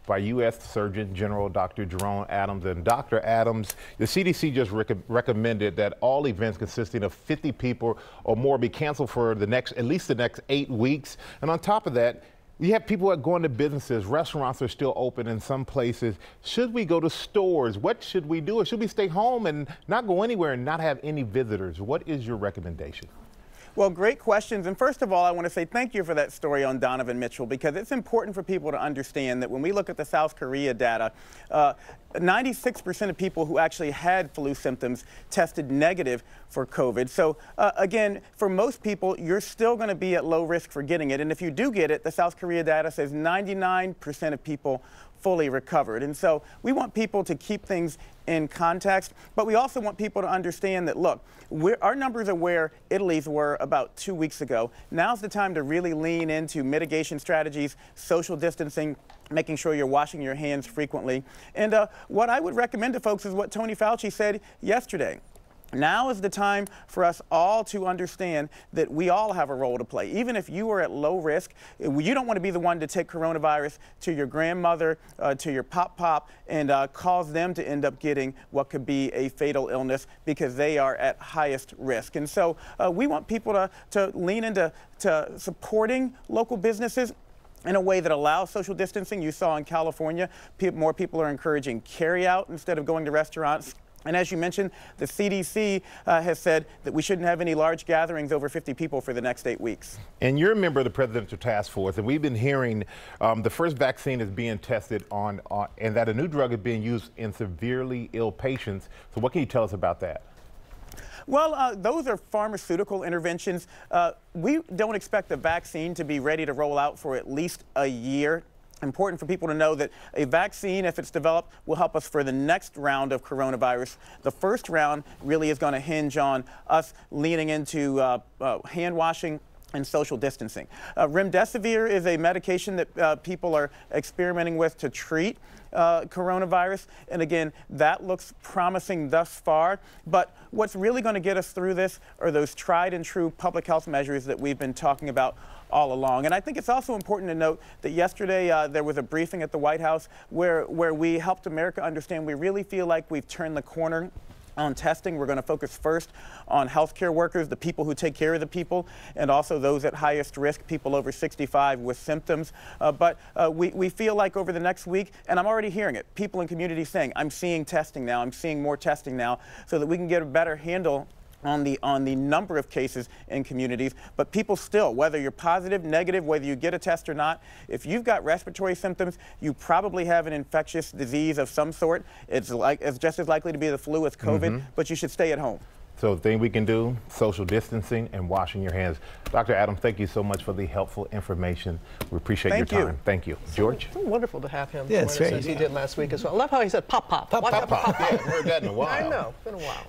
by U.S. Surgeon General Dr. Jerome Adams. And Dr. Adams, the CDC just recommended that all events consisting of 50 people or more be canceled for at least the next 8 weeks. And on top of that, you have people that go into businesses. Restaurants are still open in some places. Should we go to stores? What should we do? Or should we stay home and not go anywhere and not have any visitors? What is your recommendation? Well, great questions. And first of all, I want to say thank you for that story on Donovan Mitchell, because it's important for people to understand that when we look at the South Korea data, 96% of people who actually had flu symptoms tested negative for COVID. So again, for most people, you're still going to be at low risk for getting it. And if you do get it, the South Korea data says 99% of people fully recovered. And so we want people to keep things in context, but we also want people to understand that, look, our numbers are where Italy's were about 2 weeks ago. Now's the time to really lean into mitigation strategies, social distancing, making sure you're washing your hands frequently. And what I would recommend to folks is what Tony Fauci said yesterday. Now is the time for us all to understand that we all have a role to play. Even if you are at low risk, you don't want to be the one to take coronavirus to your grandmother, to your pop, and cause them to end up getting what could be a fatal illness because they are at highest risk. And so we want people to lean into supporting local businesses in a way that allows social distancing. You saw in California, more people are encouraging carry-out instead of going to restaurants. And as you mentioned, the CDC has said that we shouldn't have any large gatherings over 50 people for the next 8 weeks. And you're a member of the Presidential Task Force, and we've been hearing the first vaccine is being tested on and that a new drug is being used in severely ill patients. So what can you tell us about that? Well, those are pharmaceutical interventions. We don't expect the vaccine to be ready to roll out for at least a year. Important for people to know that a vaccine, if it's developed, will help us for the next round of coronavirus. The first round really is going to hinge on us leaning into hand washing and social distancing. Remdesivir is a medication that people are experimenting with to treat coronavirus. And again, that looks promising thus far. But what's really going to get us through this are those tried and true public health measures that we've been talking about all along. And I think it's also important to note that yesterday there was a briefing at the White House where we helped America understand we really feel like we've turned the corner on testing. We're going to focus first on healthcare workers, the people who take care of the people, and also those at highest risk, people over 65 with symptoms. But we feel like over the next week, and I'm already hearing it, people in communities saying, I'm seeing testing now, I'm seeing more testing now, so that we can get a better handle on the number of cases in communities. But people still, whether you're positive, negative, whether you get a test or not, if you've got respiratory symptoms, you probably have an infectious disease of some sort. It's just as likely to be the flu as COVID, but you should stay at home. So the thing we can do, social distancing and washing your hands. Dr. Adams, thank you so much for the helpful information. We appreciate your time. Thank you. George? So wonderful to have him. Yeah, it's great. As he did last week as well. I love how he said pop, pop. Pop, pop, pop. Yeah, I haven't heard that in a while. I know, it's been a while.